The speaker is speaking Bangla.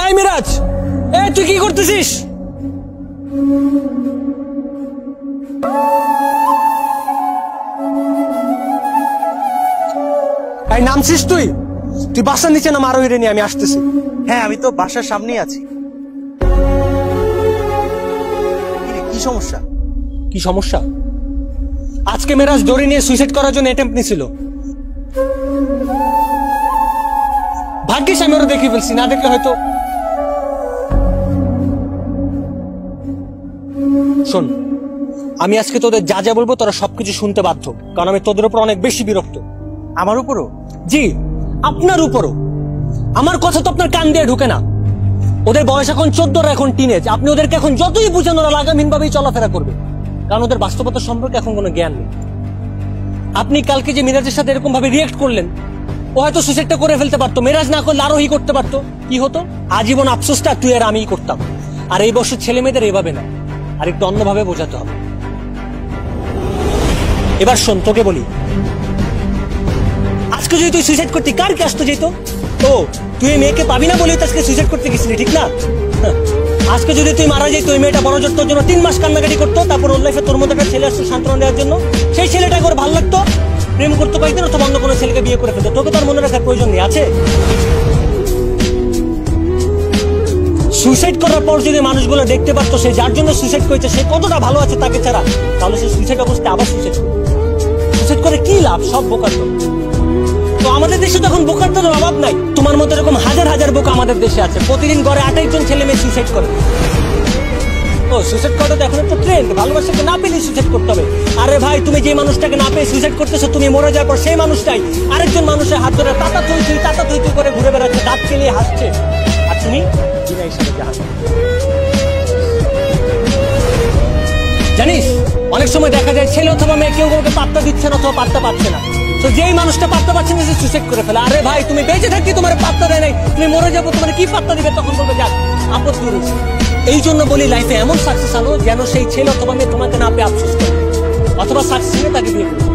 এই মিরাজ, এই তুই কি করতেছিস? এই নামছিস তুই? তুই বাসার নিচে নাম, আরোহীরে নিয়ে আমি আসতেছি। হ্যাঁ, আমি তো বাসার সামনেই আছি। কি সমস্যা? কি সমস্যা? আজকে মিরাজ দড়ি নিয়ে সুইসাইড করার জন্য অ্যাটেম্প্ট নিছিল। ভাগ্যিস আমি ওরা দেখে ফেলছি, না দেখলে হয়তো। শোন, আমি আজকে তোদের যা যা বলবো তোরা সবকিছু শুনতে বাধ্য, কারণ আমি তোদের উপর অনেক বেশি বিরক্ত। আমার উপরও? জি, আপনার উপরও। আমার কথা তো আপনার কান দিয়ে ঢুকে না। ওদের বয়স এখন 14, এখন টিনেজ। আপনি ওদেরকে এখন যতই বুঝেন ওরা লাগামহীন ভাবেই চলাফেরা করবে, কারণ ওদের বাস্তবতা সম্পর্কে এখন কোনো জ্ঞান নেই। আপনি কালকে যে মিরাজের সাথে এরকম ভাবে রিয়েক্ট করলেন, ও হয়তো সুইসাইডটা করে ফেলতে পারতো, মিরাজ না করলে আরোহী করতে পারতো। কি হতো? আজীবন আফসোসটা তুই আর আমিই করতাম। আর এই বছর ছেলে মেয়েদের এভাবে না, আর একটু অন্যভাবে বোঝাতে হবে। এবার শোন, তোকে বলি, আজকে যদি তুই সুইসাইড করতি, কার কি আসতো যেত? ও, তুই এই মেয়েকে পাবি না বলেই তো আজকে সুইসাইড করতে গেছিলি, ঠিক না? আজকে যদি তুই মারা যাই, তুই মেয়েটা বড় জোর তোর জন্য 3 মাস কান্নাকাটি করতো, তারপর ওর লাইফে তোর মতো একটা ছেলে আসতো সান্ত্বনা দেওয়ার জন্য। সেই ছেলেটাকে ওর ভালো লাগতো, প্রেম করতে পারতেন, অথবা অন্য কোনো ছেলেকে বিয়ে করে ফেলতো। তোকে তার মনে রাখার প্রয়োজন নেই, আছে? সুইসাইড করার পর যদি মানুষগুলো দেখতে পারতো সে যার জন্য সুইসাইড করেছে সে কতটা ভালো আছে তাকে ছাড়া, তাহলে সে সুইসাইড অবস্থায় আবার সুইসাইড করবে। সুইসাইড করে কি লাভ? সব বোকার তো। তো আমাদের দেশে তখন বোকার তো অভাব নাই। তোমার মতো এরকম হাজার হাজার বোকা আমাদের দেশে আছে। প্রতিদিন গড়ে 28 জন ছেলে মেয়ে সুইসাইড করে। ও, সুইসাইড করাটা তো এখন একটা ট্রেন্ড। ভালোবাসাকে না পেলে সুইসাইড করতে হবে। আরে ভাই, তুমি যে মানুষটাকে না পেয়ে সুইসাইড করতেছো, তুমি মরে যাওয়ার পর সেই মানুষটাই আরেকজন মানুষের হাত ধরে তাতা তুই করে ঘুরে বেড়াচ্ছে, দাঁত কেলিয়ে হাসছে, আর তুমি বিনা হিসাবে জাহাজ। জানিস, অনেক সময় দেখা যায় ছেলে অথবা মেয়ে কেউ কাউকে পাত্তা দিচ্ছে না অথবা পাত্তা পাচ্ছে না। তো যেই মানুষটা পাত্তা পাচ্ছে না সে সুইসাইড করে ফেলে। আরে ভাই, তুমি বেঁচে থাকতে তোমার পাত্তা দেয় নাই, তুমি মরে যাবো, তোমার কি পাত্তা দিবে? তখন বলবে যাক আপত্তি রয়েছে। এই জন্য বলি, লাইফে এমন সাকসেস আনো যেন সেই ছেলে অথবা মেয়ে তোমাকে না পেয়ে আফসোস করে, অথবা সাকসেস নিয়ে তাকে বিয়ে করবে।